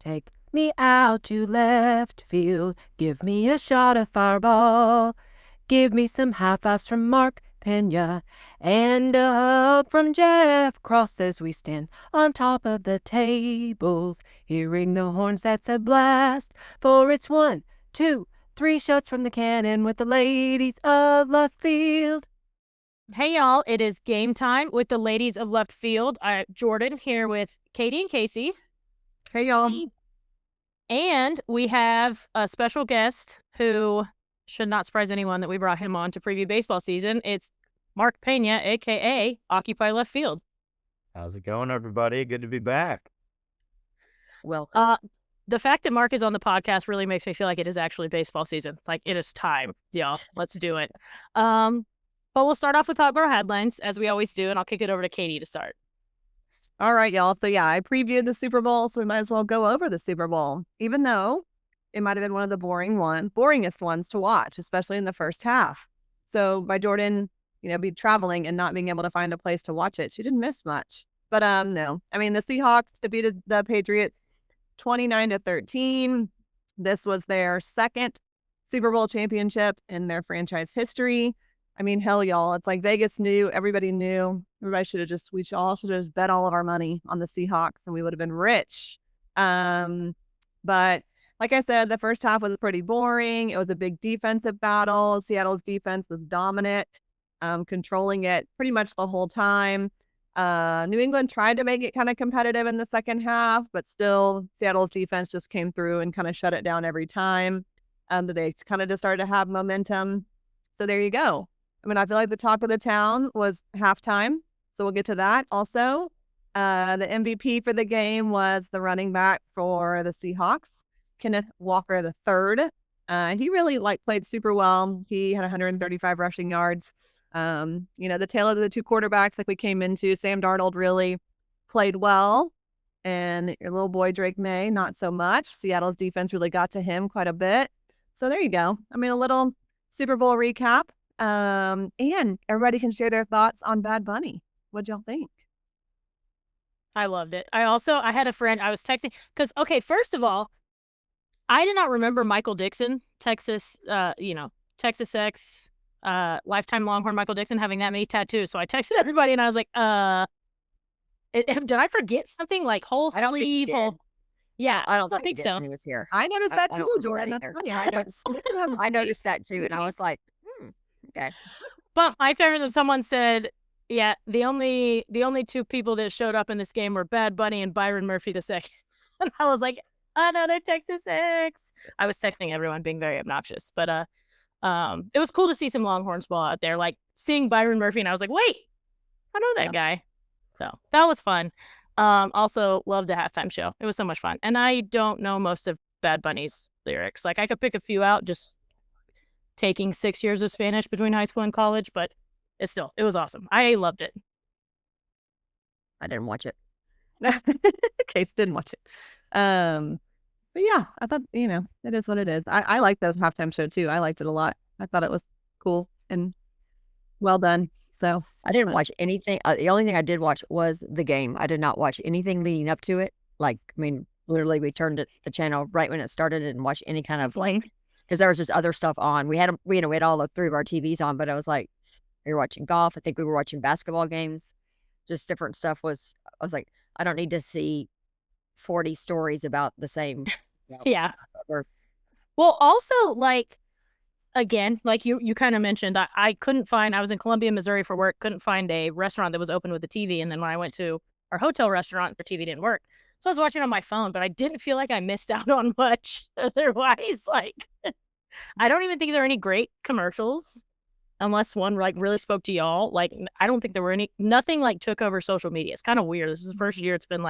Take me out to left field. Give me a shot of Fireball. Give me some high fives from Marc, Pena, and a hug from Jeff Cross as we stand on top of the tables. Hearing the horns, that's a blast. For it's 1, 2, 3 shots from the cannon with the ladies of left field. Hey, y'all. It is game time with the ladies of left field. Jordan here with Katie and Casey. Hey, y'all. And we have a special guest who should not surprise anyone that we brought him on to preview baseball season. It's Marc Pena, a.k.a. Occupy Left Field. How's it going, everybody? Good to be back. Well, the fact that Marc is on the podcast really makes me feel like it is actually baseball season. Like, it is time, y'all. Let's do it. But we'll start off with Hot Girl headlines, as we always do, and I'll kick it over to Katie to start. all right, y'all. So, yeah, I previewed the Super Bowl, so we might as well go over the Super Bowl, even though it might have been one of the boringest ones to watch, especially in the first half. So, by Jordan, be traveling and not being able to find a place to watch it, she didn't miss much. But, no. I mean, the Seahawks defeated the Patriots 29-13. This was their second Super Bowl championship in their franchise history. I mean, hell, y'all, it's like Vegas knew, everybody knew. We all should have just bet all of our money on the Seahawks and we would have been rich. But like I said, the first half was pretty boring. It was a big defensive battle. Seattle's defense was dominant, controlling it pretty much the whole time. New England tried to make it kind of competitive in the second half, but still Seattle's defense just came through and kind of shut it down every time. They kind of just started to have momentum. So there you go. I mean, I feel like the talk of the town was halftime, so we'll get to that also. The MVP for the game was the running back for the Seahawks, Kenneth Walker III. He really played super well. He had 135 rushing yards. The tale of the two quarterbacks we came into, Sam Darnold really played well, and your little boy Drake May, not so much. Seattle's defense really got to him quite a bit. So there you go. I mean, a little Super Bowl recap. And everybody can share their thoughts on Bad Bunny. What'd y'all think? I loved it. I had a friend I was texting because, okay, first of all, I did not remember Michael Dixon, Texas X, lifetime Longhorn Michael Dixon having that many tattoos. So I texted everybody and I was like, did I forget something like whole sleeve? Yeah, I don't think so. He was here. I noticed that too, Jordan. That's funny. I noticed that too, and I was like, okay. But my favorite was someone said, yeah, the only two people that showed up in this game were Bad Bunny and Byron Murphy II. And I was like, another Texas X. I was texting everyone being very obnoxious. But it was cool to see some Longhorns ball out there. Like seeing Byron Murphy, and I was like, wait, I know that guy. So that was fun. Also loved the halftime show. It was so much fun. And I don't know most of Bad Bunny's lyrics. Like I could pick a few out just taking 6 years of Spanish between high school and college, but it was awesome. I loved it. I didn't watch it. Case didn't watch it. But yeah, I thought, it is what it is. I like those halftime show too. I liked it a lot. I thought it was cool and well done. So I didn't watch anything. The only thing I did watch was the game. I did not watch anything leading up to it. Literally we turned the channel right when it started and watched any kind of because there was just other stuff on. We had all three of our TVs on, but I was like, we were watching golf. I think we were watching basketball games. Just different stuff I was like, I don't need to see 40 stories about the same. Yeah. Well, also again, like you kind of mentioned, I couldn't find, I was in Columbia, Missouri for work, couldn't find a restaurant that was open with a TV. And then when I went to our hotel restaurant, the TV didn't work. So I was watching on my phone, but I didn't feel like I missed out on much otherwise. I don't even think there are any great commercials unless one really spoke to y'all. I don't think there were nothing took over social media. It's kind of weird. This is the first year it's been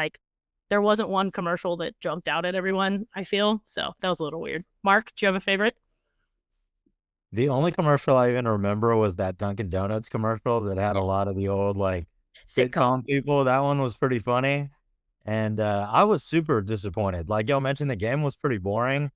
there wasn't one commercial that jumped out at everyone, I feel. So that was a little weird. Marc, do you have a favorite? The only commercial I even remember was that Dunkin' Donuts commercial that had a lot of the old sitcom people. That one was pretty funny. And I was super disappointed. Like y'all mentioned, the game was pretty boring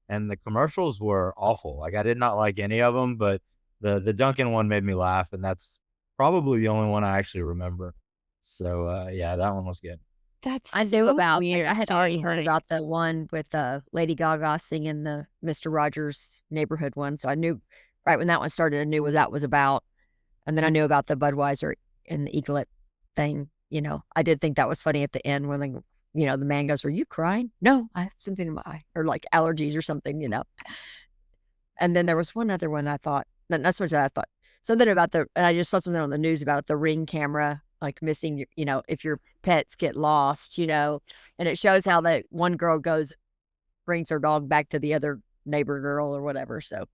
and the commercials were awful. I did not like any of them, but the Dunkin' one made me laugh. And that's probably the only one I actually remember. So yeah, that one was good. That's I knew so about. weird. I had already heard about the one with Lady Gaga singing the Mister Rogers Neighborhood one, so I knew right when that one started. I knew what that was about, and then I knew about the Budweiser and the eaglet thing. You know, I did think that was funny at the end when the man goes, "Are you crying?" "No, I have something in my eye," or like allergies or something. And then there was one other one I thought, not so much that I thought something about and I just saw something on the news about the Ring camera, like missing, if your pets get lost, and it shows how that one girl brings her dog back to the other neighbor girl or whatever. So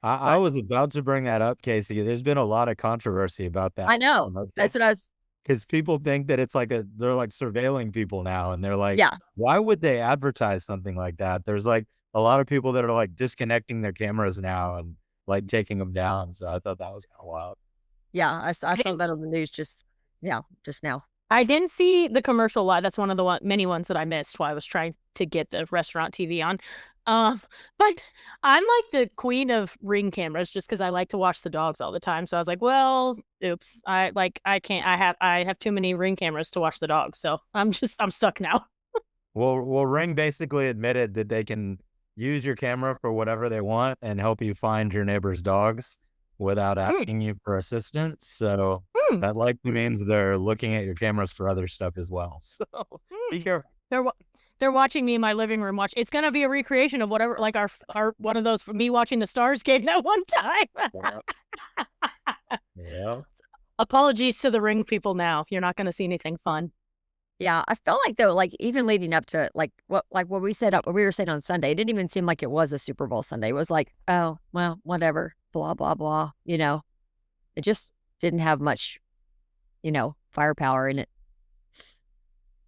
I was about to bring that up, Casey. There's been a lot of controversy about that. I know. That's what I was. Because people think that it's like they're like surveilling people now, and they're like, Yeah. why would they advertise something like that? There's like a lot of people that are like disconnecting their cameras now and like taking them down. So I thought that was kind of wild. Yeah, I saw that on the news just now. I didn't see the commercial live. That's one of the many ones that I missed while I was trying to get the restaurant TV on. But I'm like the queen of Ring cameras just because I like to watch the dogs all the time. So I was like, well, oops. I can't. I have too many Ring cameras to watch the dogs. So I'm stuck now. Well, Ring basically admitted that they can use your camera for whatever they want and help you find your neighbor's dogs without asking you for assistance. So that likely means they're looking at your cameras for other stuff as well. So be careful. They're watching me in my living room. It's gonna be a recreation of whatever, like our one of those for me watching the Stars game that one time. Yeah. Apologies to the Ring people. Now you're not gonna see anything fun. Yeah, I felt like though, like even leading up to it, like what we were saying on Sunday, it didn't even seem like it was a Super Bowl Sunday. It was like, oh well, whatever, blah blah blah. It just didn't have much, firepower in it.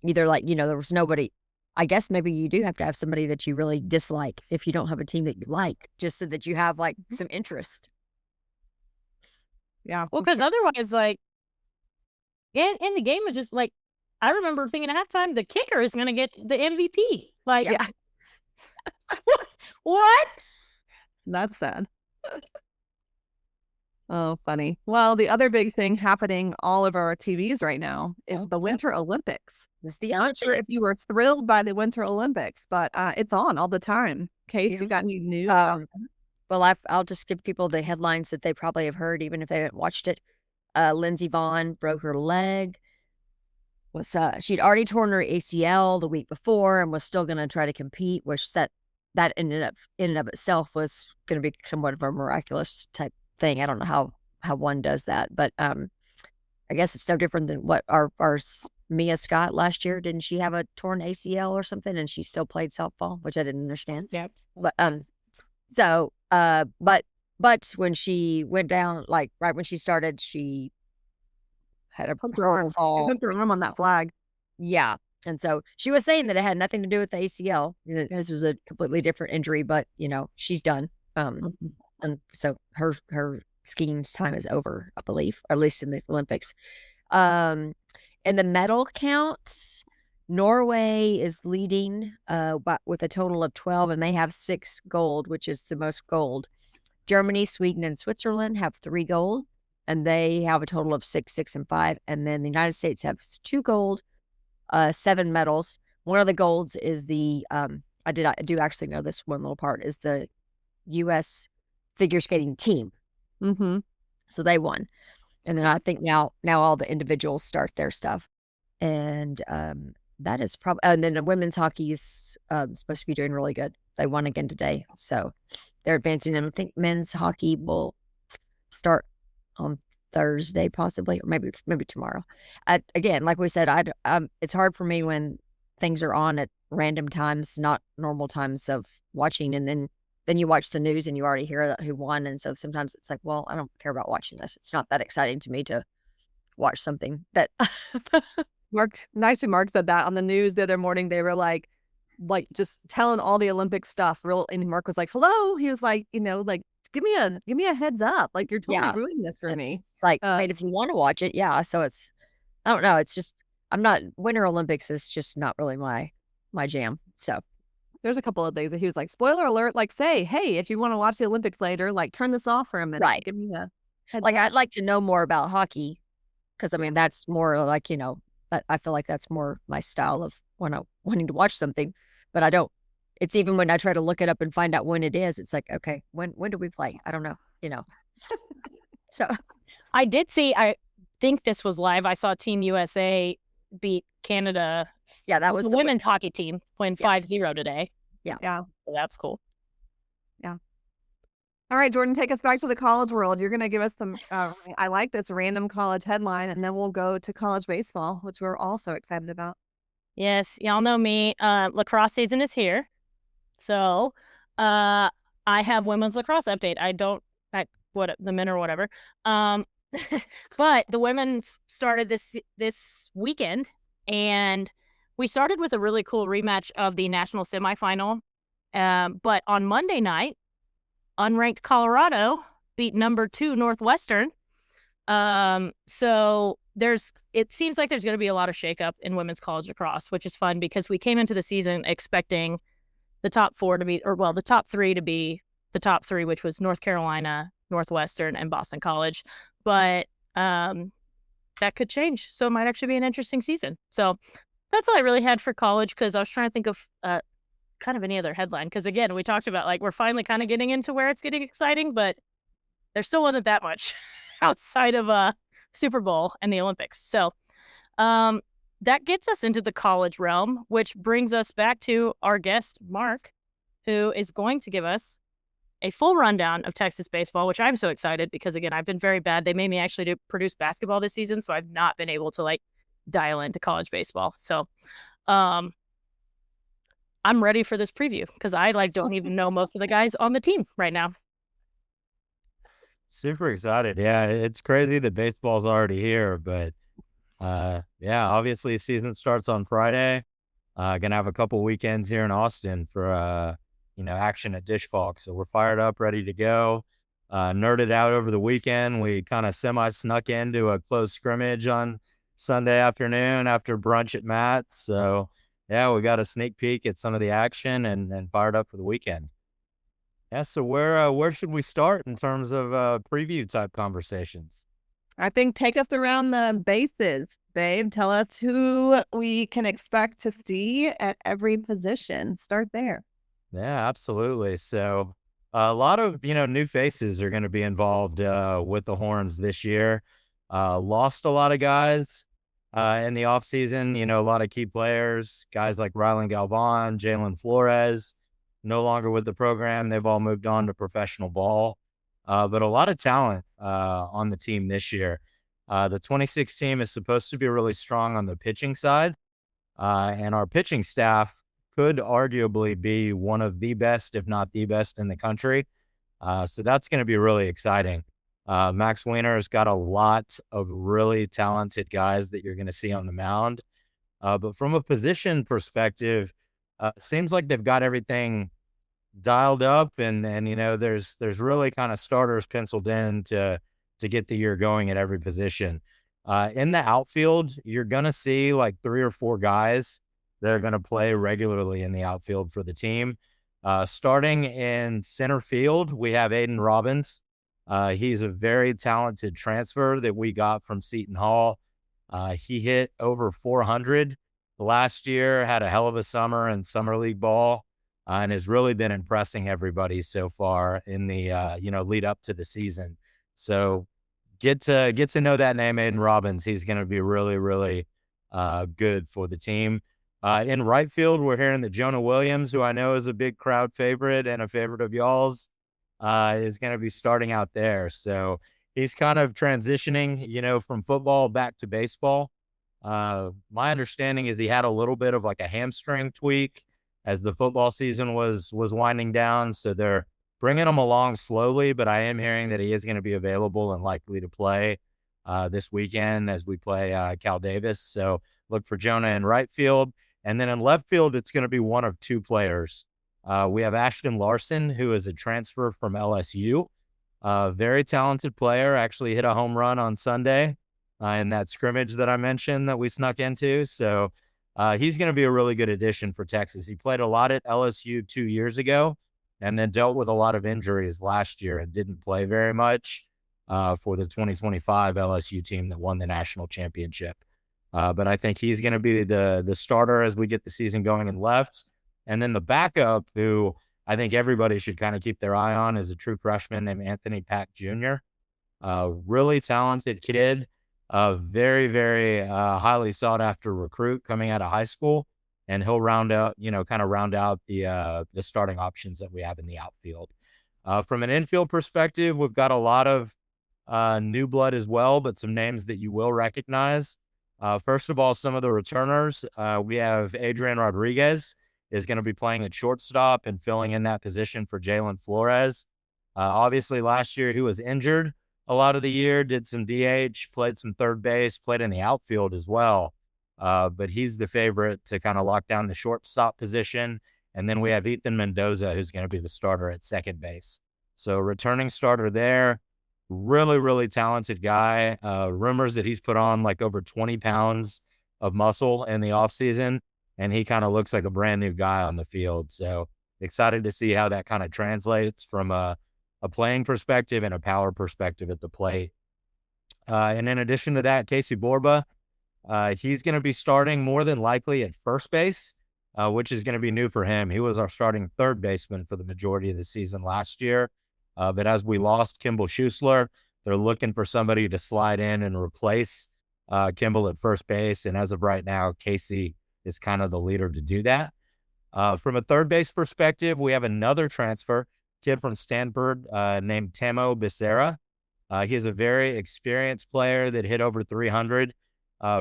Either there was nobody. I guess maybe you do have to have somebody that you really dislike if you don't have a team that you like, just so that you have like some interest. Yeah. Well, because otherwise, like in the game, it's just like. I remember thinking at halftime, the kicker is going to get the MVP. Like, Yeah. What? That's sad. Oh, funny. Well, the other big thing happening all over our TVs right now is the Winter Olympics. I'm not sure if you were thrilled by the Winter Olympics, but it's on all the time. Case, you got any news? Well, I'll just give people the headlines that they probably have heard, even if they haven't watched it. Lindsey Vonn broke her leg. She'd already torn her ACL the week before and was still going to try to compete, which that in and of itself was going to be somewhat of a miraculous type thing. I don't know how one does that, but I guess it's no different than what our Mia Scott last year. Didn't she have a torn ACL or something, and she still played softball, which I didn't understand. Yep. But when she went down, like right when she started, she had a fall. Put her arm on that flag. Yeah. And so she was saying that it had nothing to do with the ACL. This was a completely different injury, but she's done. And so her skiing time is over, I believe, or at least in the Olympics. In the medal count, Norway is leading with a total of 12, and they have 6 gold, which is the most gold. Germany, Sweden, and Switzerland have 3 gold. And they have a total of 6, 6, and 5. And then the United States has 2 gold, 7 medals. One of the golds is the I do actually know this one little part is the U.S. figure skating team. Mm-hmm. So they won. And then I think now all the individuals start their stuff. And that is probably. And then the women's hockey is supposed to be doing really good. They won again today, so they're advancing. And I think men's hockey will start on Thursday, possibly, or maybe tomorrow. Again, like we said, it's hard for me when things are on at random times, not normal times of watching, and then you watch the news and you already hear who won, and so sometimes it's like, well, I don't care about watching this. It's not that exciting to me to watch something that. Marc said that on the news the other morning. They were like just telling all the Olympic stuff. And Marc was like, "Hello." He was like, give me a heads up. Like, you're totally ruining this for me. Like, if you want to watch it, yeah. So I don't know. It's just, Winter Olympics is just not really my jam. So there's a couple of things that he was like, spoiler alert, like say, hey, if you want to watch the Olympics later, like turn this off for a minute. Right. Give me a heads like, up. I'd like to know more about hockey because, that's more like, But I feel like that's more my style of wanting to watch something, but I don't. It's even when I try to look it up and find out when it is, it's like, okay, when do we play? I don't know, So I did see, I think this was live. I saw Team USA beat Canada. Yeah, that was the women's hockey team win 5-0 today. Yeah. So that's cool. Yeah. All right, Jordan, take us back to the college world. You're going to give us some, I like this random college headline, and then we'll go to college baseball, which we're also excited about. Yes, y'all know me. Lacrosse season is here. So I have women's lacrosse update. I don't, the men or whatever. But the women started this weekend, and we started with a really cool rematch of the national semifinal. But on Monday night, unranked Colorado beat number 2 Northwestern. So it seems like there's going to be a lot of shakeup in women's college lacrosse, which is fun because we came into the season expecting the top 4 to be, the top 3 to be the top 3, which was North Carolina, Northwestern, and Boston College. But that could change. So it might actually be an interesting season. So that's all I really had for college, because I was trying to think of kind of any other headline. Because again, we talked about we're finally kind of getting into where it's getting exciting, but there still wasn't that much outside of Super Bowl and the Olympics. So that gets us into the college realm, which brings us back to our guest, Marc, who is going to give us a full rundown of Texas baseball, which I'm so excited because, again, I've been very bad. They made me actually produce basketball this season, so I've not been able to dial into college baseball. So I'm ready for this preview because I don't even know most of the guys on the team right now. Super excited. Yeah, it's crazy that baseball's already here, but yeah, obviously season starts on Friday. Gonna have a couple weekends here in Austin for action at Dish Falk. So we're fired up, ready to go. Nerded out over the weekend. We kind of snuck into a close scrimmage on Sunday afternoon after brunch at Matt's. So yeah, we got a sneak peek at some of the action and fired up for the weekend. Yeah, so where should we start in terms of preview type conversations? I think take us around the bases, babe. Tell us who we can expect to see at every position. Start there. Yeah, absolutely. So a lot of, new faces are going to be involved with the Horns this year. Lost a lot of guys in the offseason, a lot of key players, guys like Rylan Galvan, Jalen Flores, no longer with the program. They've all moved on to professional ball. But a lot of talent on the team this year. The 26 team is supposed to be really strong on the pitching side. And our pitching staff could arguably be one of the best, if not the best in the country. So that's going to be really exciting. Max Wiener's got a lot of really talented guys that you're going to see on the mound. But from a position perspective, seems like they've got everything dialed up and there's really kind of starters penciled in to get the year going at every position. In the outfield, you're going to see 3 or 4 guys that are going to play regularly in the outfield for the team. Starting in center field, we have Aiden Robbins. He's a very talented transfer that we got from Seton Hall. He hit over 400 last year, had a hell of a summer in summer league ball, and has really been impressing everybody so far in the lead up to the season. So get to know that name, Aiden Robbins. He's going to be really, really good for the team. In right field, we're hearing that Jonah Williams, who I know is a big crowd favorite and a favorite of y'all's, is going to be starting out there. So he's kind of transitioning, from football back to baseball. My understanding is he had a little bit of a hamstring tweak as the football season was winding down. So they're bringing him along slowly, but I am hearing that he is going to be available and likely to play this weekend as we play Cal Davis. So look for Jonah in right field. And then in left field, it's going to be one of 2 players. We have Ashton Larson, who is a transfer from LSU. Very talented player, actually hit a home run on Sunday in that scrimmage that I mentioned that we snuck into. So he's going to be a really good addition for Texas. He played a lot at LSU 2 years ago and then dealt with a lot of injuries last year and didn't play very much for the 2025 LSU team that won the national championship. But I think he's going to be the starter as we get the season going in left. And then the backup, who I think everybody should kind of keep their eye on, is a true freshman named Anthony Pack Jr. Really talented kid, very, very highly sought after recruit coming out of high school. And he'll round out the starting options that we have in the outfield. From an infield perspective, we've got a lot of new blood as well, but some names that you will recognize. First of all, some of the returners. We have Adrian Rodriguez is going to be playing at shortstop and filling in that position for Jalen Flores. Obviously, last year he was injured a lot of the year, did some DH, played some third base, played in the outfield as well. But he's the favorite to kind of lock down the shortstop position. And then we have Ethan Mendoza, who's going to be the starter at second base. So returning starter there, really, really talented guy. Rumors that he's put on like over 20 pounds of muscle in the offseason, and he kind of looks like a brand new guy on the field. So excited to see how that kind of translates from a playing perspective and a power perspective at the plate. And in addition to that, Casey Borba, he's going to be starting more than likely at first base, which is going to be new for him. He was our starting third baseman for the majority of the season last year. But as we lost Kimball Schuessler, they're looking for somebody to slide in and replace Kimball at first base. And as of right now, Casey is kind of the leader to do that. From a third base perspective, we have another transfer, kid from Stanford named Temo Becerra. He is a very experienced player that hit over 300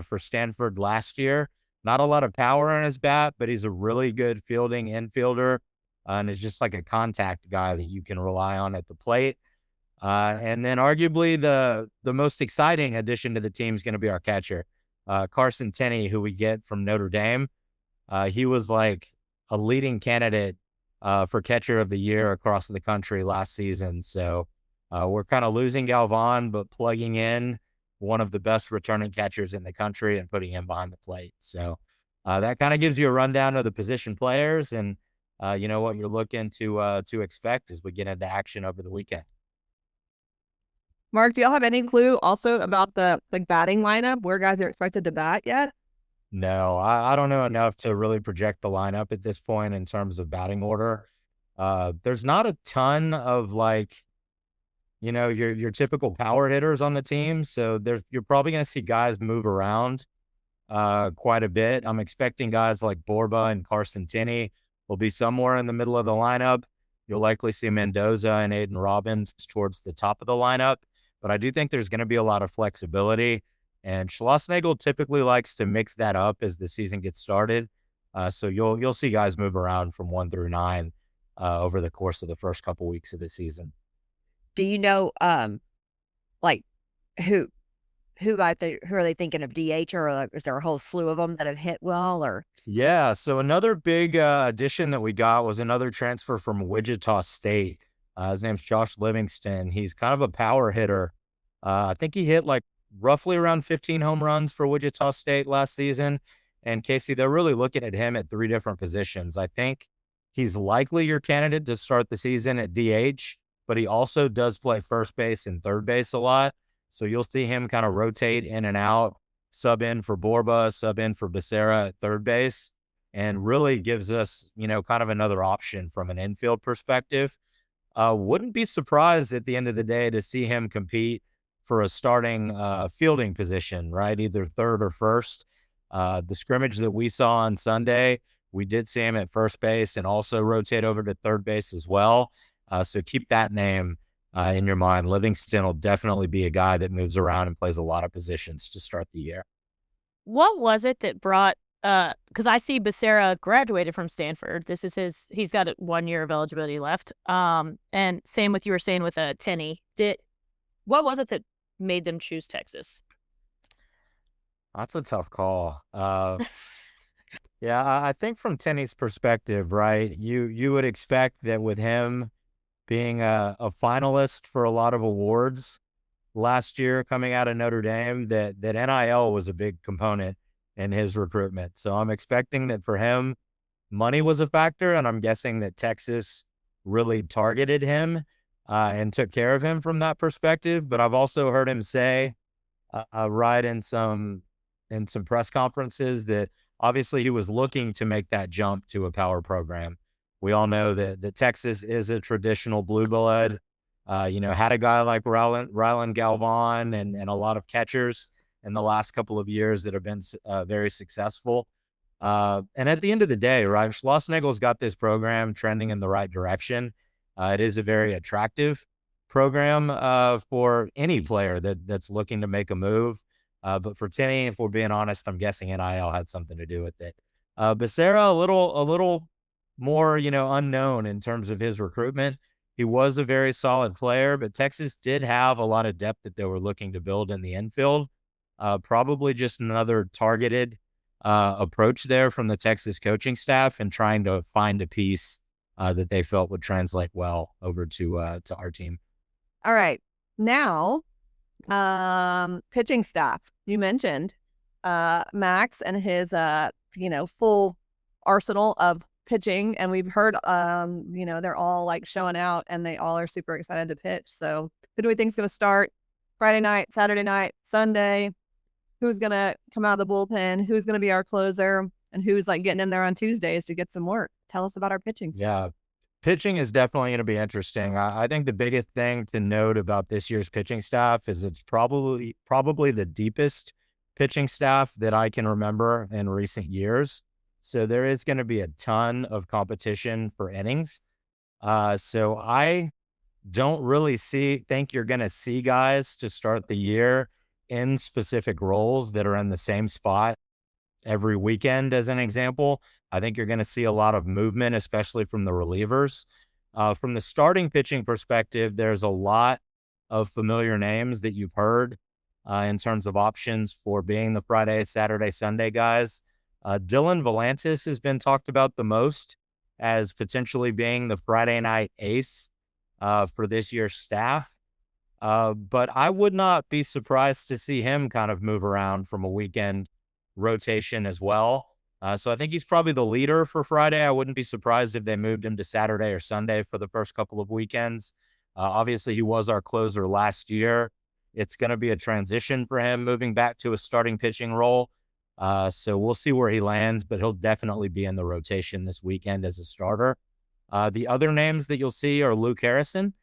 for Stanford last year. Not a lot of power on his bat, but he's a really good fielding infielder and is just like a contact guy that you can rely on at the plate. And then arguably the most exciting addition to the team is going to be our catcher, Carson Tenney, who we get from Notre Dame. He was like a leading candidate for catcher of the year across the country last season. So we're kind of losing Galvan, but plugging in one of the best returning catchers in the country and putting him behind the plate. So that kind of gives you a rundown of the position players and what you're looking to expect as we get into action over the weekend. Marc, do y'all have any clue also about the batting lineup, where guys are expected to bat yet? No, I don't know enough to really project the lineup at this point in terms of batting order. There's not a ton of your typical power hitters on the team. So you're probably going to see guys move around quite a bit. I'm expecting guys like Borba and Carson Tenney will be somewhere in the middle of the lineup. You'll likely see Mendoza and Aiden Robbins towards the top of the lineup. But I do think there's going to be a lot of flexibility. And Schlossnagle typically likes to mix that up as the season gets started. So you'll see guys move around from 1 through 9 over the course of the first couple weeks of the season. Do you know, who are they thinking of DH, or is there a whole slew of them that have hit well? Or yeah, so another big addition that we got was another transfer from Wichita State. His name's Josh Livingston. He's kind of a power hitter. I think he hit like roughly around 15 home runs for Wichita State last season. And Casey, they're really looking at him at 3 different positions. I think he's likely your candidate to start the season at DH, but he also does play first base and third base a lot. So you'll see him kind of rotate in and out, sub in for Borba, sub in for Becerra at third base, and really gives us, kind of another option from an infield perspective. Wouldn't be surprised at the end of the day to see him compete for a starting fielding position, right? Either third or first. The scrimmage that we saw on Sunday, we did see him at first base and also rotate over to third base as well. So keep that name in your mind. Livingston will definitely be a guy that moves around and plays a lot of positions to start the year. What was it that brought, because I see Becerra graduated from Stanford. This is he's got 1 year of eligibility left. And same with you were saying with Tenney. What was it that made them choose Texas? That's a tough call. Yeah, I think from Tenney's perspective, right, you would expect that with him being a finalist for a lot of awards last year coming out of Notre Dame, that NIL was a big component in his recruitment. So I'm expecting that for him, money was a factor, and I'm guessing that Texas really targeted him and took care of him from that perspective. But I've also heard him say, right in some in some press conferences that obviously he was looking to make that jump to a power program. We all know that Texas is a traditional blue blood. Had a guy like Rylan Galvan and a lot of catchers in the last couple of years that have been very successful. And at the end of the day, right, Schlossnagel's got this program trending in the right direction. It is a very attractive program for any player that's looking to make a move. But for Tenney, if we're being honest, I'm guessing NIL had something to do with it. Becerra, a little more, unknown in terms of his recruitment. He was a very solid player, but Texas did have a lot of depth that they were looking to build in the infield. Probably just another targeted approach there from the Texas coaching staff and trying to find a piece that they felt would translate well over to our team. All right. Now, pitching staff. You mentioned Max and his full arsenal of pitching, and we've heard they're all like showing out and they all are super excited to pitch. So who do we think is going to start Friday night, Saturday night, Sunday? Who's going to come out of the bullpen? Who's going to be our closer? And who's like getting in there on Tuesdays to get some work? Tell us about our pitching staff. Yeah, pitching is definitely going to be interesting. I think the biggest thing to note about this year's pitching staff is it's probably the deepest pitching staff that I can remember in recent years. So there is going to be a ton of competition for innings. So I don't really think you're going to see guys to start the year in specific roles that are in the same spot every weekend, as an example. I think you're going to see a lot of movement, especially from the relievers. From the starting pitching perspective, there's a lot of familiar names that you've heard in terms of options for being the Friday, Saturday, Sunday guys. Dylan Volantis has been talked about the most as potentially being the Friday night ace for this year's staff. But I would not be surprised to see him kind of move around from a weekend rotation as well. So I think he's probably the leader for Friday. I wouldn't be surprised if they moved him to Saturday or Sunday for the first couple of weekends. Obviously, he was our closer last year. It's going to be a transition for him moving back to a starting pitching role. So we'll see where he lands, but he'll definitely be in the rotation this weekend as a starter. The other names that you'll see are Luke Harrison.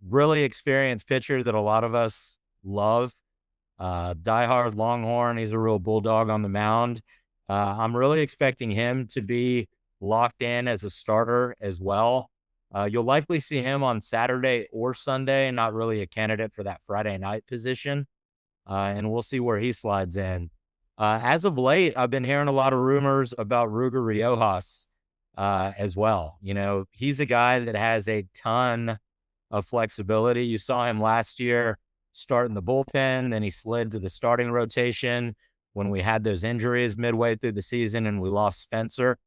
Really experienced pitcher that a lot of us love. Diehard Longhorn. He's a real bulldog on the mound. I'm really expecting him to be locked in as a starter as well. You'll likely see him on Saturday or Sunday, not really a candidate for that Friday night position. And we'll see where he slides in. As of late, I've been hearing a lot of rumors about Ruger Riojas as well. He's a guy that has a ton of flexibility. You saw him last year start in the bullpen, then he slid to the starting rotation when we had those injuries midway through the season and we lost Spencer.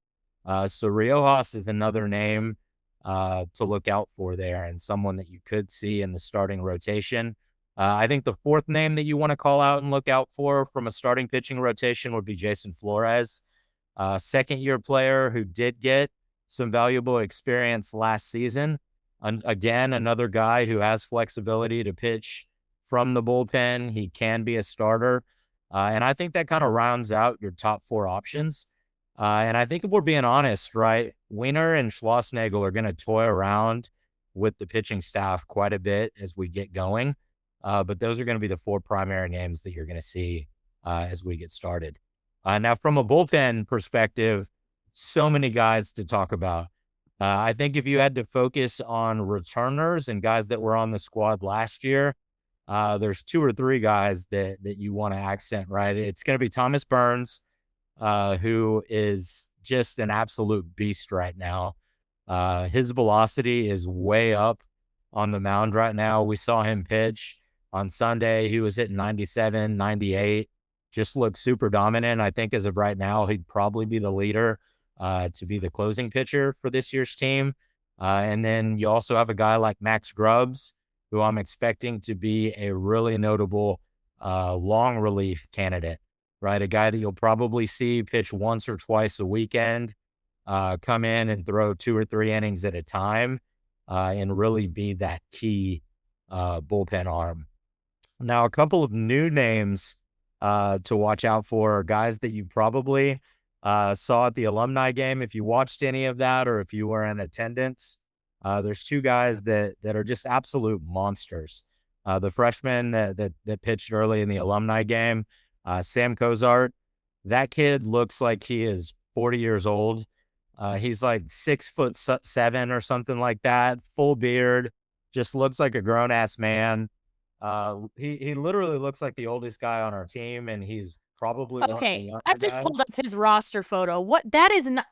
So Riojas is another name to look out for there and someone that you could see in the starting rotation. I think the fourth name that you want to call out and look out for from a starting pitching rotation would be Jason Flores, second-year player who did get some valuable experience last season. Again, another guy who has flexibility to pitch from the bullpen. He can be a starter. And I think that kind of rounds out your top four options. And I think if we're being honest, right, Wiener and Schlossnagel are going to toy around with the pitching staff quite a bit as we get going. But those are going to be the four primary names that you're going to see as we get started. Now, from a bullpen perspective, so many guys to talk about. I think if you had to focus on returners and guys that were on the squad last year, there's two or three guys that you want to accent, right? It's going to be Thomas Burns, who is just an absolute beast right now. His velocity is way up on the mound right now. We saw him pitch on Sunday. He was hitting 97, 98, just looked super dominant. I think as of right now, he'd probably be the leader to be the closing pitcher for this year's team. And then you also have a guy like Max Grubbs, who I'm expecting to be a really notable long relief candidate, right? A guy that you'll probably see pitch once or twice a weekend, come in and throw 2 or 3 innings at a time, and really be that key bullpen arm. Now, a couple of new names to watch out for, guys that you probably saw at the alumni game if you watched any of that or if you were in attendance. There's two guys that are just absolute monsters. The freshman that pitched early in the alumni game, Sam Cozart. That kid looks like he is 40 years old. He's like 6'7" or something like that, full beard, just looks like a grown ass man. He literally looks like the oldest guy on our team, and he's probably okay. I just pulled up his roster photo. What? That is not.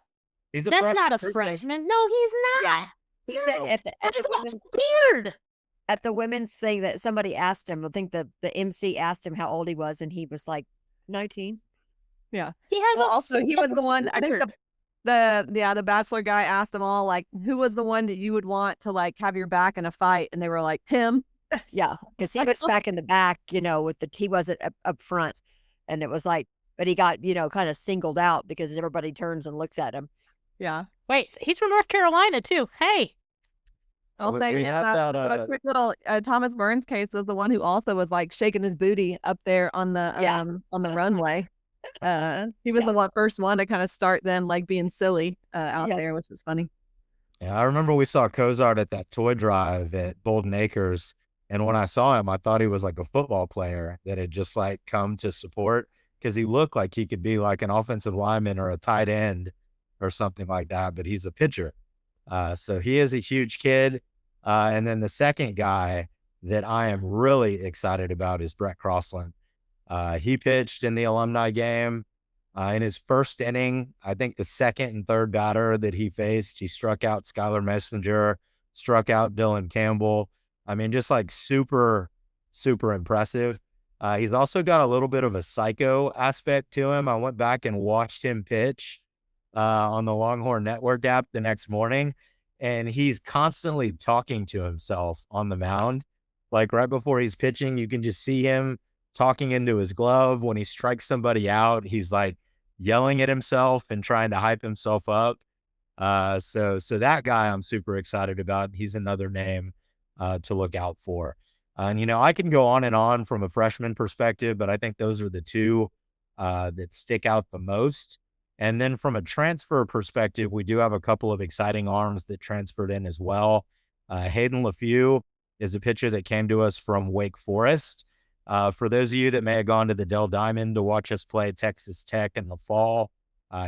That's not a freshman. No, he's not. Yeah. He said at the beard. At the women's thing that somebody asked him, I think the MC asked him how old he was, and he was like 19. Yeah. He has also he was the one, I think the Bachelor guy asked them all, like, who was the one that you would want to like have your back in a fight? And they were like, him. Yeah, because he was back in the back, with he wasn't up front. And it was like, but he got, kind of singled out because everybody turns and looks at him. Yeah. Wait, he's from North Carolina too. Hey. I'll say a quick little Thomas Burns case was the one who also was like shaking his booty up there on the runway. He was the first one to kind of start them like being silly out there, which is funny. Yeah, I remember we saw Cozart at that toy drive at Bolden Acres, and when I saw him, I thought he was like a football player that had just like come to support, because he looked like he could be like an offensive lineman or a tight end or something like that, but he's a pitcher. So he is a huge kid. And then the second guy that I am really excited about is Brett Crossland. He pitched in the alumni game. In his first inning, I think the second and third batter that he faced, he struck out Skylar Messenger, struck out Dylan Campbell. I mean, just like super, super impressive. He's also got a little bit of a psycho aspect to him. I went back and watched him pitch on the Longhorn Network app the next morning, and he's constantly talking to himself on the mound. Like right before he's pitching, you can just see him talking into his glove. When he strikes somebody out, he's like yelling at himself and trying to hype himself up. So that guy I'm super excited about. He's another name to look out for. And, I can go on and on from a freshman perspective, but I think those are the two that stick out the most. And then from a transfer perspective, we do have a couple of exciting arms that transferred in as well. Hayden LaFew is a pitcher that came to us from Wake Forest. For those of you that may have gone to the Dell Diamond to watch us play Texas Tech in the fall,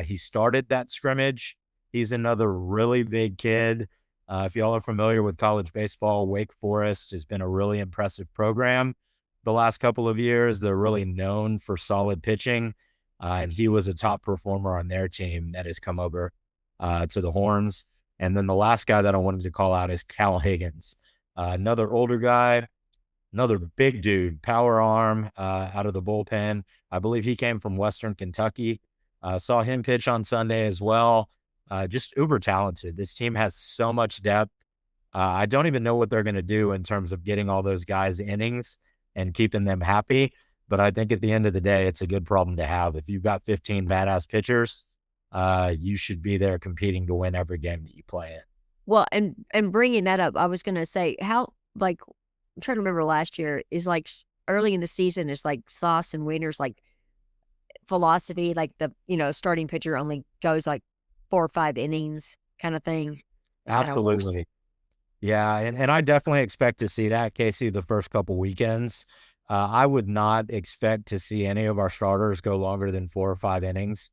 he started that scrimmage. He's another really big kid. If y'all are familiar with college baseball, Wake Forest has been a really impressive program the last couple of years. They're really known for solid pitching. And he was a top performer on their team that has come over to the Horns. And then the last guy that I wanted to call out is Cal Higgins, another older guy, another big dude, power arm out of the bullpen. I believe he came from Western Kentucky. Saw him pitch on Sunday as well. Just uber talented. This team has so much depth. I don't even know what they're going to do in terms of getting all those guys innings and keeping them happy. But I think at the end of the day, it's a good problem to have. If you've got 15 badass pitchers, you should be there competing to win every game that you play in. Well, and bringing that up, I was going to say how, like, I'm trying to remember last year is like early in the season is like Sauce and Wiener's like philosophy, like the, starting pitcher only goes like 4 or 5 innings kind of thing. Absolutely. Yeah. And I definitely expect to see that, Casey, the first couple weekends. I would not expect to see any of our starters go longer than 4 or 5 innings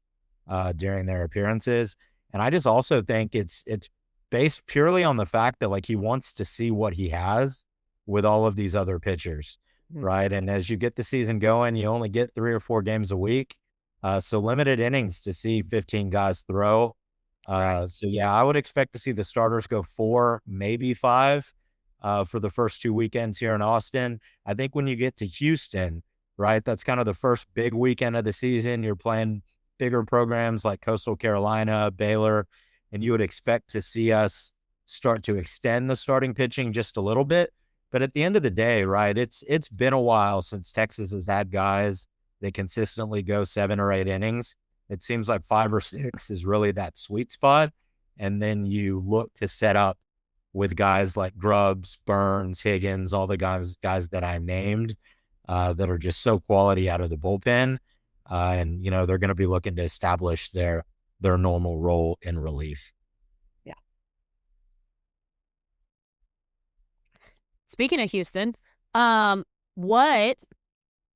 during their appearances. And I just also think it's based purely on the fact that like he wants to see what he has with all of these other pitchers, right? And as you get the season going, you only get 3 or 4 games a week. So limited innings to see 15 guys throw. So yeah, I would expect to see the starters go 4, maybe 5. For the first 2 weekends here in Austin. I think when you get to Houston, right, that's kind of the first big weekend of the season. You're playing bigger programs like Coastal Carolina, Baylor, and you would expect to see us start to extend the starting pitching just a little bit. But at the end of the day, right, it's been a while since Texas has had guys that consistently go 7 or 8 innings. It seems like 5 or 6 is really that sweet spot. And then you look to set up with guys like Grubbs, Burns, Higgins, all the guys that I named. that are just so quality out of the bullpen. And, they're going to be looking to establish their normal role in relief. Yeah. Speaking of Houston, what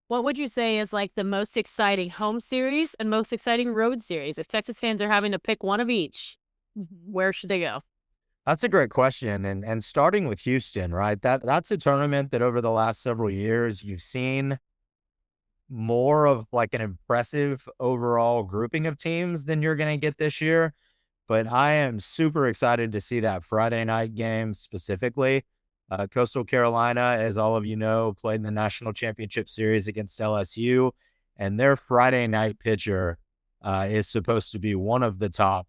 would you say is like the most exciting home series and most exciting road series? If Texas fans are having to pick one of each, where should they go? That's a great question. And starting with Houston, right? That's a tournament that over the last several years, you've seen more of like an impressive overall grouping of teams than you're going to get this year. But I am super excited to see that Friday night game specifically. Coastal Carolina, as all of you know, played in the National Championship Series against LSU, and their Friday night pitcher is supposed to be one of the top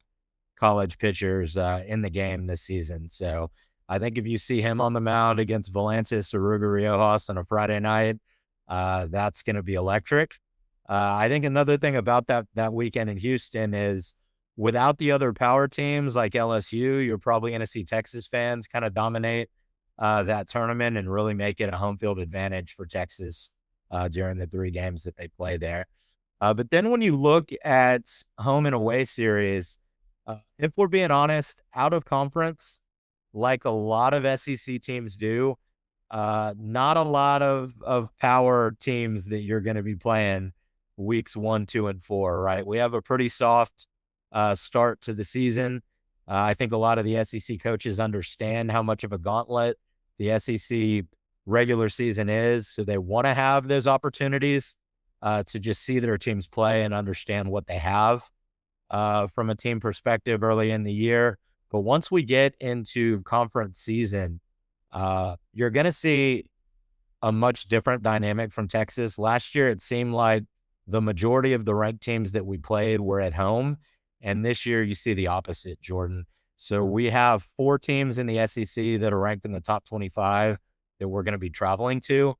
college pitchers in the game this season. So I think if you see him on the mound against Volantis or Riojas on a Friday night, that's going to be electric. I think another thing about that weekend in Houston is without the other power teams like LSU, you're probably going to see Texas fans kind of dominate that tournament and really make it a home field advantage for Texas during the 3 games that they play there. But then when you look at home and away series, if we're being honest, out of conference, like a lot of SEC teams do, not a lot of power teams that you're going to be playing weeks 1, 2, and 4, right? We have a pretty soft start to the season. I think a lot of the SEC coaches understand how much of a gauntlet the SEC regular season is. So they want to have those opportunities to just see their teams play and understand what they have from a team perspective early in the year. But once we get into conference season, you're going to see a much different dynamic from Texas. Last year, it seemed like the majority of the ranked teams that we played were at home. And this year, you see the opposite, Jordan. So we have 4 teams in the SEC that are ranked in the top 25 that we're going to be traveling to.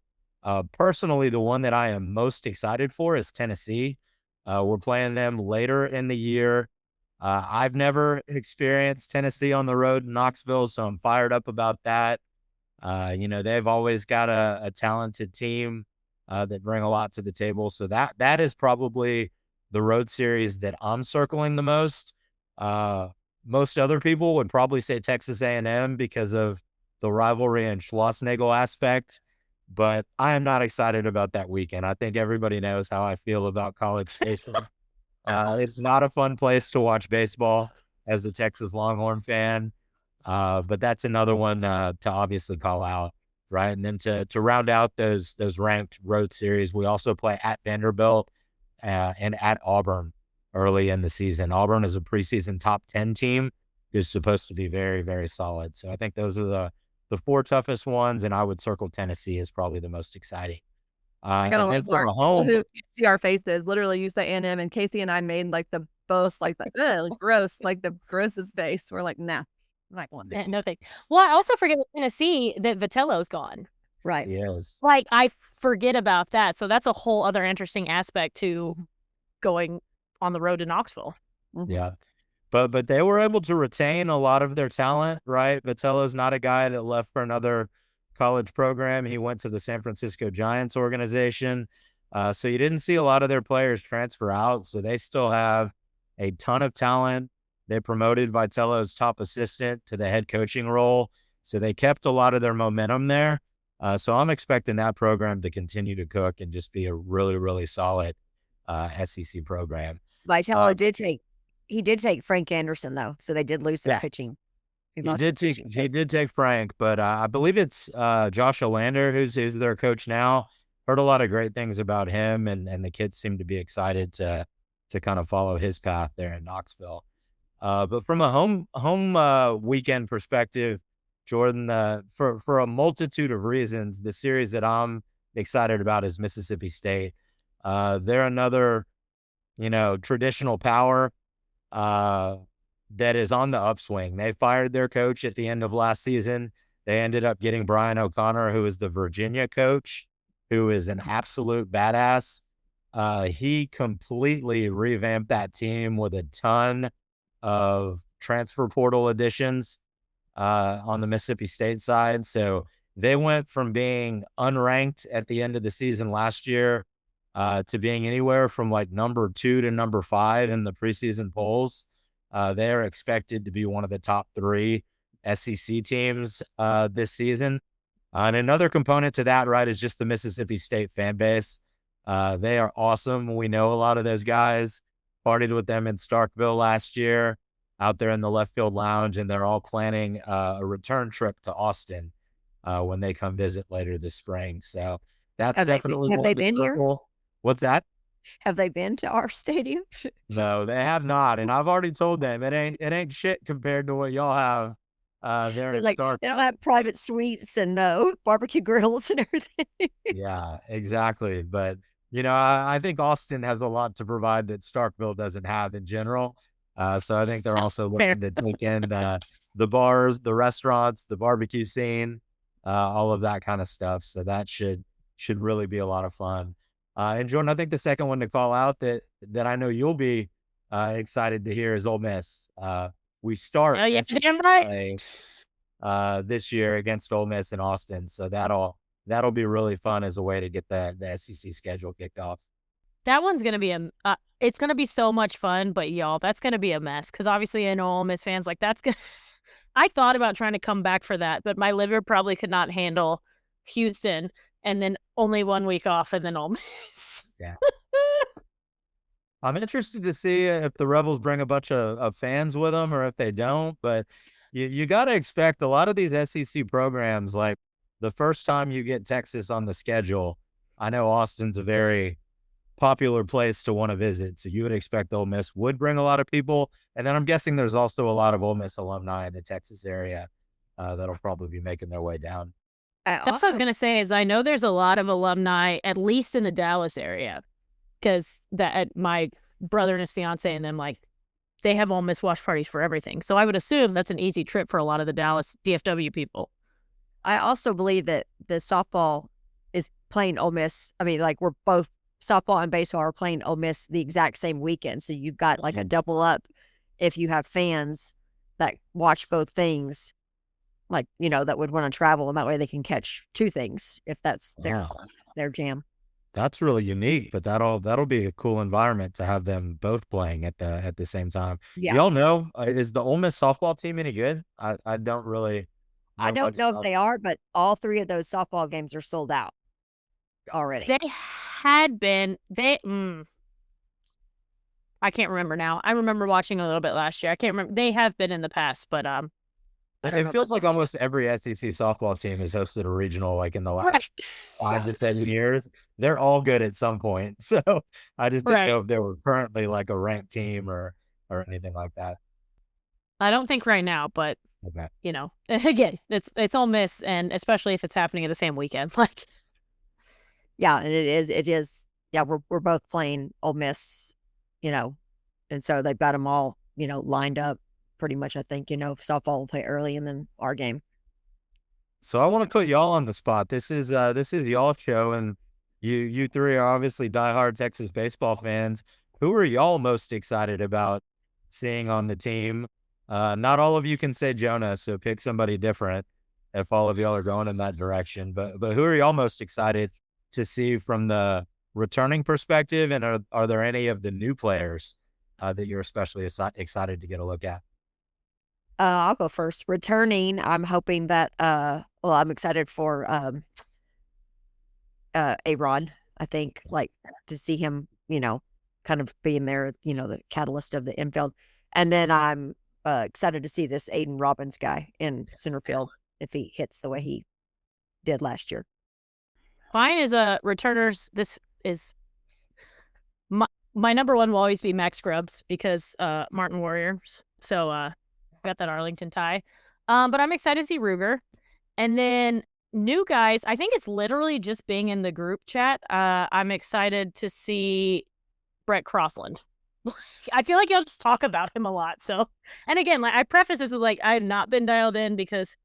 Personally, the one that I am most excited for is Tennessee. We're playing them later in the year. I've never experienced Tennessee on the road in Knoxville, so I'm fired up about that. They've always got a talented team that bring a lot to the table. So that is probably the road series that I'm circling the most. Most other people would probably say Texas A&M because of the rivalry and Schlossnagel aspect, but I am not excited about that weekend. I think everybody knows how I feel about college baseball. It's not a fun place to watch baseball as a Texas Longhorn fan. But that's another one to obviously call out, right? And then to round out those ranked road series, we also play at Vanderbilt and at Auburn early in the season. Auburn is a preseason top 10 team who's supposed to be very, very solid. So I think those are the 4 toughest ones, and I would circle Tennessee as probably the most exciting. I gotta And then love from Marc. a home, Who see our faces literally use the A&M, and Casey and I made like the both like the gross, like the grossest face. We're like, nah, I'm not going there. No thanks. Well, I also forget with Tennessee that Vitello's gone. Right. yes, Like, I forget about that. So that's a whole other interesting aspect to going on the road to Knoxville. yeah. But they were able to retain a lot of their talent, right? Vitello's not a guy that left for another college program. He went to the San Francisco Giants organization. So you didn't see a lot of their players transfer out. So they still have a ton of talent. They promoted Vitello's top assistant to the head coaching role. So they kept a lot of their momentum there. So I'm expecting that program to continue to cook and just be a really, really solid SEC program. Vitello did take Frank Anderson though, so they did lose their pitching. He did take Frank, but I believe it's Josh Olander who's their coach now. Heard a lot of great things about him, and the kids seem to be excited to kind of follow his path there in Knoxville. But from a home weekend perspective, Jordan, for a multitude of reasons, the series that I'm excited about is Mississippi State. They're another, traditional power that is on the upswing. They fired their coach at the end of last season. They ended up getting Brian O'Connor, who is the Virginia coach, who is an absolute badass. He completely revamped that team with a ton of transfer portal additions on the Mississippi State side. So they went from being unranked at the end of the season last year to being anywhere from like number 2 to number 5 in the preseason polls. They are expected to be one of the top 3 SEC teams this season. And another component to that, right, is just the Mississippi State fan base. They are awesome. We know a lot of those guys. Partied with them in Starkville last year out there in the left field lounge, and they're all planning a return trip to Austin when they come visit later this spring. So that's Have definitely have one they to been here? circle. What's that? Have they been to our stadium? No, they have not, and I've already told them it ain't shit compared to what y'all have there in Like, Starkville. they don't have private suites and barbecue grills and everything. Yeah, exactly. But, I think Austin has a lot to provide that Starkville doesn't have in general. So I think they're also Fair. looking to take in the bars, the restaurants, the barbecue scene, all of that kind of stuff. So that should really be a lot of fun. And Jordan, I think the second one to call out that I know you'll be excited to hear is Ole Miss. We start Oh, yeah, SEC damn right. play, this year against Ole Miss in Austin. So that'll be really fun as a way to get the SEC schedule kicked off. That one's going to be it's going to be so much fun, but y'all, that's going to be a mess. Cause obviously I know Ole Miss fans, like I thought about trying to come back for that, but my liver probably could not handle Houston and then only 1 week off and then Ole Miss. Yeah. I'm interested to see if the Rebels bring a bunch of fans with them or if they don't, but you got to expect a lot of these SEC programs, like the first time you get Texas on the schedule, I know Austin's a very popular place to want to visit. So you would expect Ole Miss would bring a lot of people. And then I'm guessing there's also a lot of Ole Miss alumni in the Texas area that'll probably be making their way down. That's what I was going to say is I know there's a lot of alumni, at least in the Dallas area, because my brother and his fiance and them, like, they have Ole Miss watch parties for everything. So I would assume that's an easy trip for a lot of the Dallas DFW people. I also believe that the softball is playing Ole Miss. I mean, like, we're both softball and baseball are playing Ole Miss the exact same weekend. So you've got like a double up if you have fans that watch both things, like, that would want to travel, and that way they can catch 2 things if that's their jam. That's really unique, but that'll be a cool environment to have them both playing at the same time. Yeah. Y'all know, is the Ole Miss softball team any good? I don't really. I don't know if they are, but all 3 of those softball games are sold out already. They had been. I can't remember now. I remember watching a little bit last year. I can't remember. They have been in the past, but it feels like almost every SEC softball team has hosted a regional like in the last 5 to 7 years. They're all good at some point. So I just didn't know if they were currently like a ranked team or anything like that. I don't think right now, but okay. Again, it's Ole Miss, and especially if it's happening at the same weekend. Like, yeah, and it is. Yeah, we're both playing Ole Miss, and so they've got them all, lined up pretty much. I think, softball will play early and then our game. So I want to put y'all on the spot. This is y'all show, and you 3 are obviously diehard Texas baseball fans. Who are y'all most excited about seeing on the team? Not all of you can say Jonah, so pick somebody different if all of y'all are going in that direction. But who are y'all most excited to see from the returning perspective, and are there any of the new players that you're especially excited to get a look at? I'll go first. Returning, I'm hoping that I'm excited for A-Rod. I think, like, to see him, kind of being there, the catalyst of the infield. And then I'm excited to see this Aiden Robbins guy in center field if he hits the way he did last year. Mine is returners. This is my number one will always be Max Scrubs because Martin Warriors. So got that Arlington tie. But I'm excited to see Ruger. And then new guys, I think it's literally just being in the group chat. I'm excited to see Brett Crossland. I feel like y'all just talk about him a lot. So, and again, like, I preface this with, like, I have not been dialed in because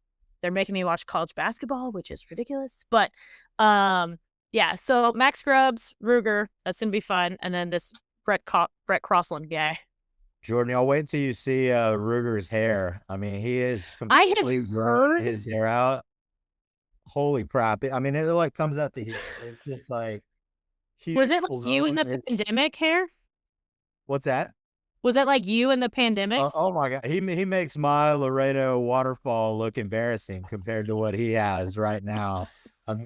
they're making me watch college basketball, which is ridiculous. But yeah, so Max Scrubs, Ruger, that's gonna be fun, and then this Brett Crossland guy. Jordan, I'll wait till you see Ruger's hair. I mean, he is completely grown his hair out. holy crap. I mean, it like comes out to here. It's just like, Was it like you in the pandemic hair? What's that? Was that like you in the pandemic? Oh my God. He makes my Laredo waterfall look embarrassing compared to what he has right now. I'm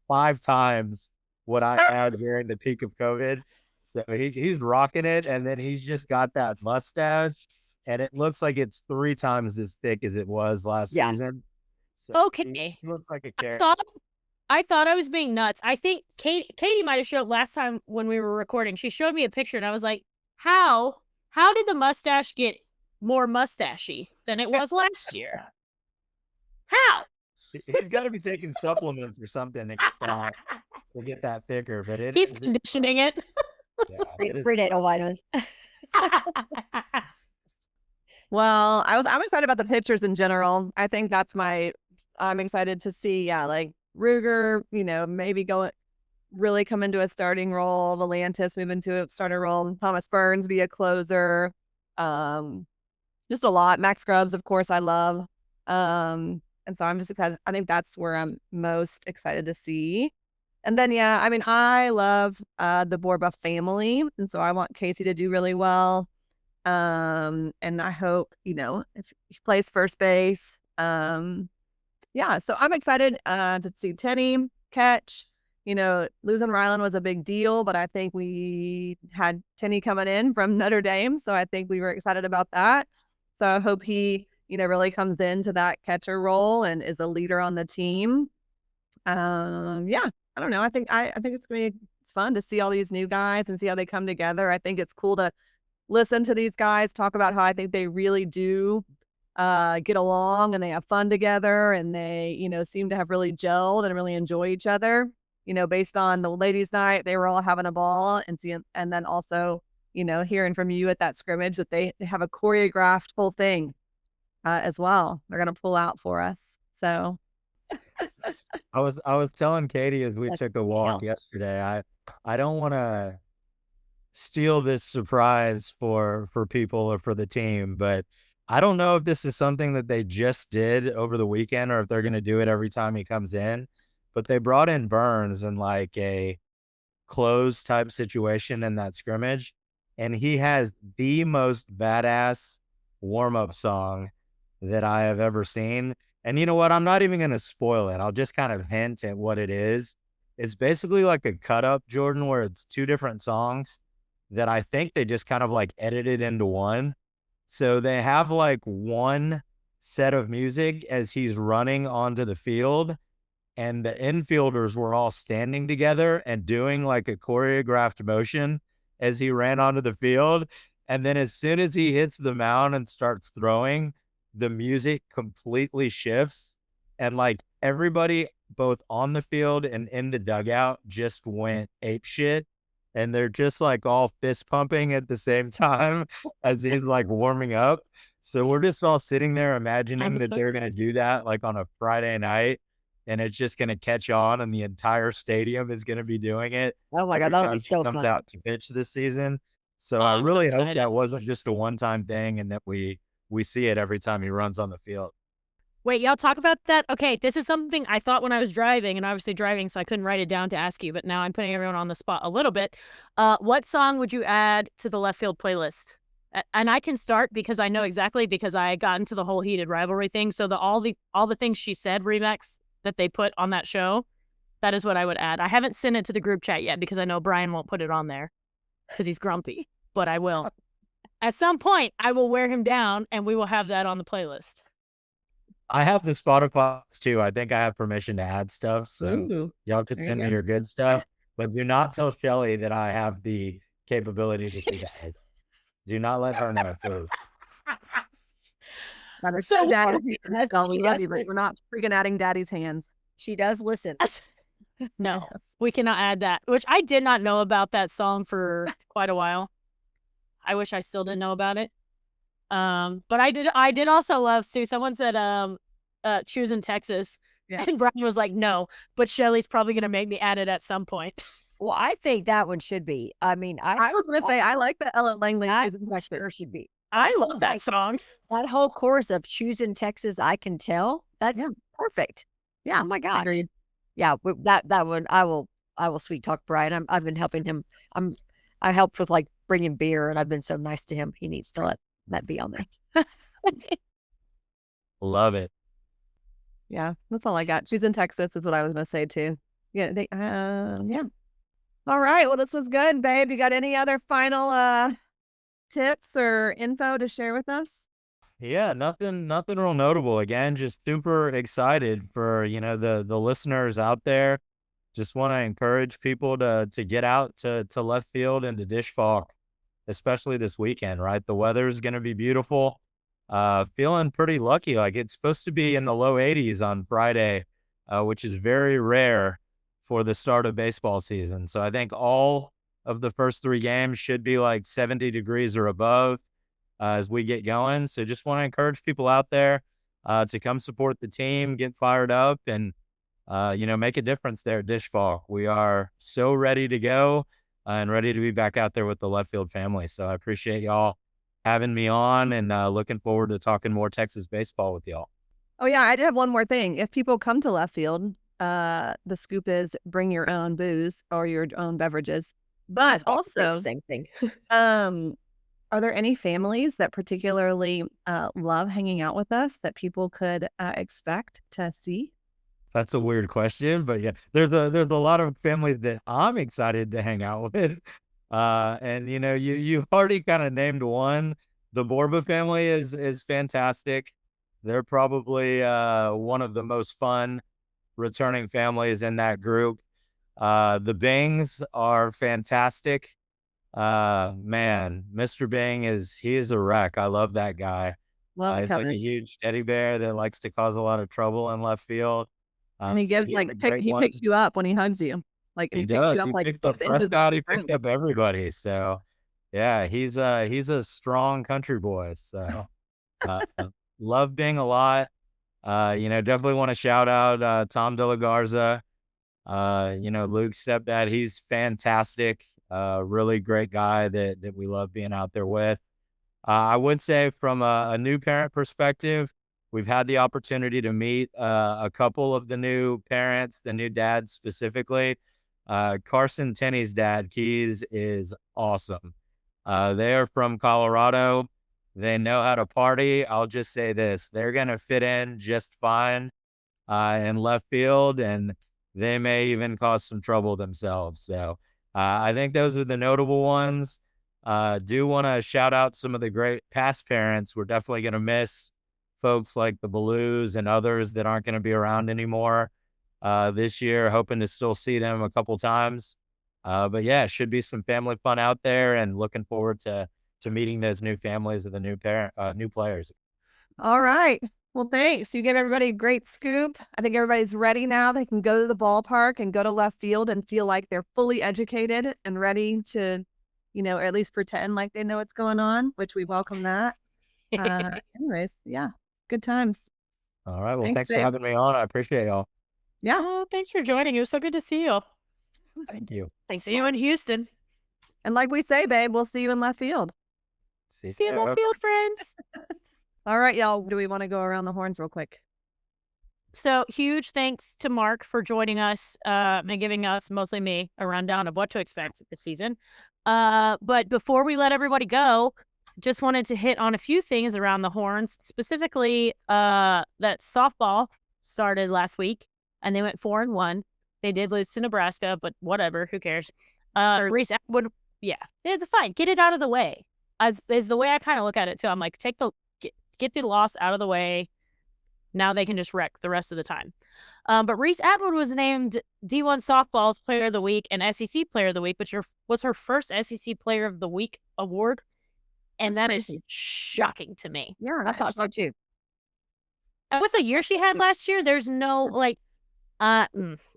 5 times what I had during the peak of COVID. So he's rocking it. And then he's just got that mustache and it looks like it's 3 times as thick as it was last season. So Okay. he looks like a character. I thought I was being nuts. I think Katie might have showed last time when we were recording. She showed me a picture and I was like, how did the mustache get more mustachy than it was last year? How? He's got to be taking supplements or something to get that thicker. But he's conditioning it. Yeah, prenatal vitamins. Well, I'm excited about the pitchers in general. I think I'm excited to see, like Ruger, maybe really come into a starting role. Volantis move into a starter role. Thomas Burns be a closer. Just a lot. Max Grubbs, of course, I love. And so I'm just excited. I think that's where I'm most excited to see. And then, I love the Borba family. And so I want Casey to do really well. And I hope, if he plays first base. So I'm excited to see Tenny catch. Losing Ryland was a big deal, but I think we had Tenny coming in from Notre Dame. So I think we were excited about that. So I hope he, really comes into that catcher role and is a leader on the team. I don't know. I think it's going to be fun to see all these new guys and see how they come together. I think it's cool to listen to these guys talk about how I think they really do get along and they have fun together and they, seem to have really gelled and really enjoy each other. Based on the ladies' night, they were all having a ball and then also, hearing from you at that scrimmage that they have a choreographed whole thing as well. They're going to pull out for us. So I was telling Katie as we took a walk yesterday, I don't want to steal this surprise for people or for the team, but I don't know if this is something that they just did over the weekend or if they're going to do it every time he comes in. But they brought in Burns in like a close type situation in that scrimmage. And he has the most badass warm-up song that I have ever seen. And you know what? I'm not even going to spoil it. I'll just kind of hint at what it is. It's basically like a cut up, Jordan, where it's 2 different songs that I think they just kind of like edited into one. So they have like one set of music as he's running onto the field. And the infielders were all standing together and doing like a choreographed motion as he ran onto the field. And then as soon as he hits the mound and starts throwing, the music completely shifts. And like everybody, both on the field and in the dugout, just went apeshit. And they're just like all fist pumping at the same time as he's like warming up. So we're just all sitting there imagining that they're going to do that like on a Friday night. And it's just going to catch on and the entire stadium is going to be doing it. Oh my God, that'll be so fun. Comes out to pitch this season. So I really hope that wasn't just a one-time thing and that we see it every time he runs on the field. Wait, y'all talk about that? Okay, this is something I thought when I was driving, and obviously driving, so I couldn't write it down to ask you, but now I'm putting everyone on the spot a little bit. What song would you add to the left field playlist? And I can start because I know exactly, because I got into the whole heated rivalry thing. So all the things she said remix that they put on that show, that is what I would add. I haven't sent it to the group chat yet because I know Brian won't put it on there because he's grumpy, but I will. At some point, I will wear him down and we will have that on the playlist. I have the Spotify too. I think I have permission to add stuff. So y'all can send me your good stuff, but do not tell Shelly that I have the capability to do that. Do not let her know, please. So Daddy, we love you, but we're not freaking adding Daddy's hands. She does listen. No, we cannot add that, which I did not know about that song for quite a while. I wish I still didn't know about it. But I did also love, Sue, someone said choosing Texas. Yeah. And Brian was like, no, but Shelly's probably going to make me add it at some point. Well, I think that one should be. I mean, I was going to say, I like the Ellen Langley. Sure should be. I love that song. That whole chorus of choosing Texas, I can tell. That's perfect. Yeah. Oh my gosh. Agreed. Yeah, that one I will sweet talk Brian. I've been helping him. I helped with like bringing beer, and I've been so nice to him. He needs to let that be on there. Love it. Yeah, that's all I got. She's in Texas, is what I was going to say too. Yeah, yeah. All right. Well, this was good, babe. You got any other final tips or info to share with us? Yeah, nothing real notable. Again, just super excited for, the listeners out there. Just want to encourage people to get out to left field and to dish falk, especially this weekend, right? The weather's going to be beautiful. Feeling pretty lucky. Like it's supposed to be in the low 80s on Friday, which is very rare for the start of baseball season. So I think all of the first 3 games should be like 70 degrees or above as we get going. So just want to encourage people out there to come support the team, get fired up, and make a difference there at Dish Falk. We are so ready to go and ready to be back out there with the left field family. So I appreciate y'all having me on, and looking forward to talking more Texas baseball with y'all. Oh yeah, I did have one more thing. If people come to left field, the scoop is bring your own booze or your own beverages. But also, same thing. Are there any families that particularly love hanging out with us that people could expect to see? That's a weird question, but yeah, there's a lot of families that I'm excited to hang out with. And you already kind of named one. The Borba family is fantastic. They're probably one of the most fun returning families in that group. The Bings are fantastic. Man, Mr. Bing he is a wreck. I love that guy. Love He's like Kevin. a huge teddy bear that likes to cause a lot of trouble in left field. And he So gives he's like a great he one. picks you up when he hugs you. Like He he picks you does. up He like picked up 6 inches Prescott. He off the picked ground. up everybody. So yeah, he's a strong country boy. So love Bing a lot. Definitely want to shout out Tom De La Garza. Luke's stepdad. He's fantastic. Really great guy that we love being out there with. I would say from a new parent perspective, we've had the opportunity to meet a couple of the new parents, the new dads specifically. Carson Tenney's dad, Keys, is awesome. They are from Colorado. They know how to party. I'll just say this. They're going to fit in just fine in left field, and they may even cause some trouble themselves. So I think those are the notable ones. Do want to shout out some of the great past parents. We're definitely going to miss folks like the Blues and others that aren't going to be around anymore this year. Hoping to still see them a couple times. But yeah, should be some family fun out there, and looking forward to meeting those new families of the new players. All right. Well, thanks. You gave everybody a great scoop. I think everybody's ready now. They can go to the ballpark and go to left field and feel like they're fully educated and ready to, or at least pretend like they know what's going on, which we welcome that. Anyways, yeah, good times. All right. Well, thanks for babe. having me on. I appreciate y'all. Yeah. Oh, thanks for joining. It was so good to see you. Thank you. Thanks. See you in Houston. And like we say, babe, we'll see you in left field. See you in left field, friends. All right, y'all. Do we want to go around the horns real quick? So huge thanks to Marc for joining us and giving us, mostly me, a rundown of what to expect this season. But before we let everybody go, just wanted to hit on a few things around the horns, specifically that softball started last week and they went 4-1. They did lose to Nebraska, but whatever, who cares? Reese Atwood, yeah, it's fine. Get it out of the way. As the way I kind of look at it too. I'm like, get the loss out of the way. Now they can just wreck the rest of the time. But Reese Atwood was named D1 Softball's Player of the Week and SEC Player of the Week, which was her first SEC Player of the Week award. And that is shocking to me. Yeah, I thought so too. And with the year she had last year, there's no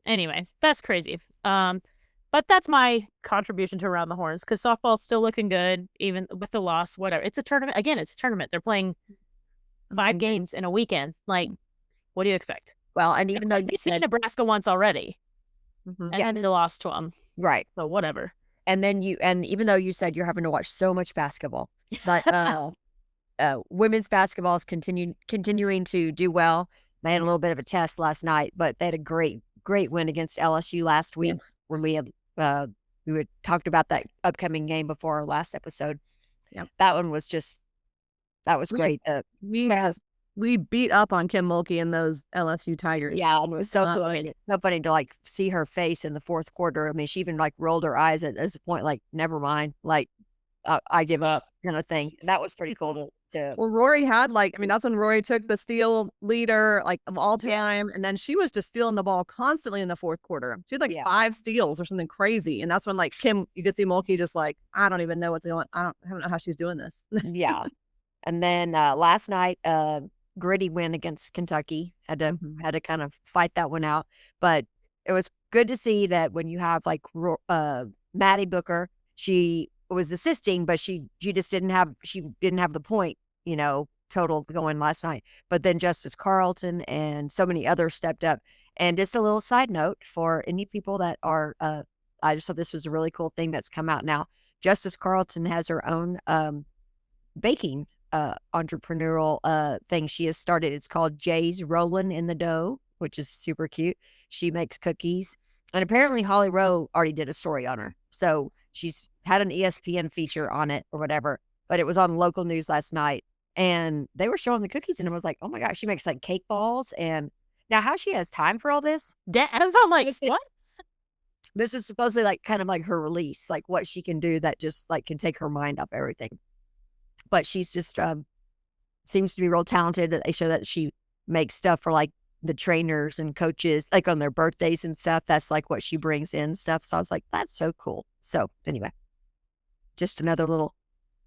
anyway, that's crazy. But that's my contribution to Around the Horns, because softball's still looking good, even with the loss, whatever. It's a tournament. Again, it's a tournament. They're playing 5 games in a weekend. Like, what do you expect? Well, and even though you They beat said Nebraska once already, Mhm. and then they lost to them. right, So whatever. and even though you said you're having to watch so much basketball, but women's basketball is continuing to do well. They had a little bit of a test last night, but they had a great win against LSU last week when we had talked about that upcoming game before our last episode. Yep. That one was great. We beat up on Kim Mulkey and those LSU Tigers. Yeah, and it was so funny. So funny to like see her face in the fourth quarter. I mean, she even like rolled her eyes at this point, like, never mind, like I give up kind of thing. And that was pretty cool to Well, Rory had that's when Rory took the steal leader like of all time, and then she was just stealing the ball constantly in the fourth quarter. She had 5 steals or something crazy, and that's when like Kim, you could see Mulkey just like, I don't even know what's going. I don't know how she's doing this. yeah. And then last night, gritty win against Kentucky. Had to kind of fight that one out, but it was good to see that when you have like Maddie Booker, she was assisting, but she just didn't have the point, total going last night. But then Justice Carlton and so many others stepped up. And just a little side note for any people that are, I just thought this was a really cool thing that's come out now. Justice Carlton has her own baking entrepreneurial thing she has started. It's called Jay's Rollin' in the Dough, which is super cute. She makes cookies, and apparently Holly Rowe already did a story on her, so she's had an ESPN feature on it or whatever. But it was on local news last night, and they were showing the cookies, and I was like, oh my gosh, she makes like cake balls. And now how she has time for all this? I'm like, what? This is supposedly like kind of like her release, like what she can do that just like can take her mind off everything. But she's just seems to be real talented. They show that she makes stuff for like the trainers and coaches, like on their birthdays and stuff. That's like what she brings in stuff. So I was like, that's so cool. So anyway, just another little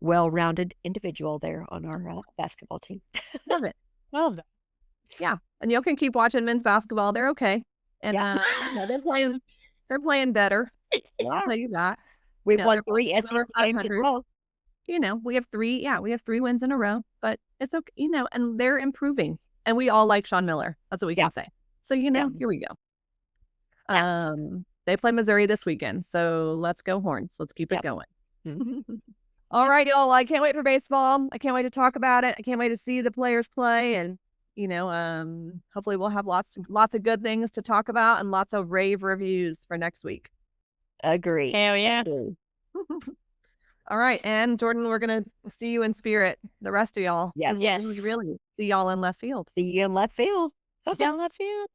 well-rounded individual there on our basketball team. Love it. Love that. Yeah, and y'all can keep watching men's basketball. They're okay, and they're playing better. I'll tell you that. We've won 3 SEC games in a row. We have 3 wins in a row, but it's okay, and they're improving, and we all like Sean Miller. That's what we can say. So, here we go. They play Missouri this weekend, so let's go Horns. Let's keep it going. All right, y'all. I can't wait for baseball. I can't wait to talk about it. I can't wait to see the players play, and hopefully we'll have lots of good things to talk about and lots of rave reviews for next week. Agree. Hell yeah. All right, and Jordan, we're gonna see you in spirit. The rest of y'all, yes, we really see y'all in left field. See you in left field. See you in left field.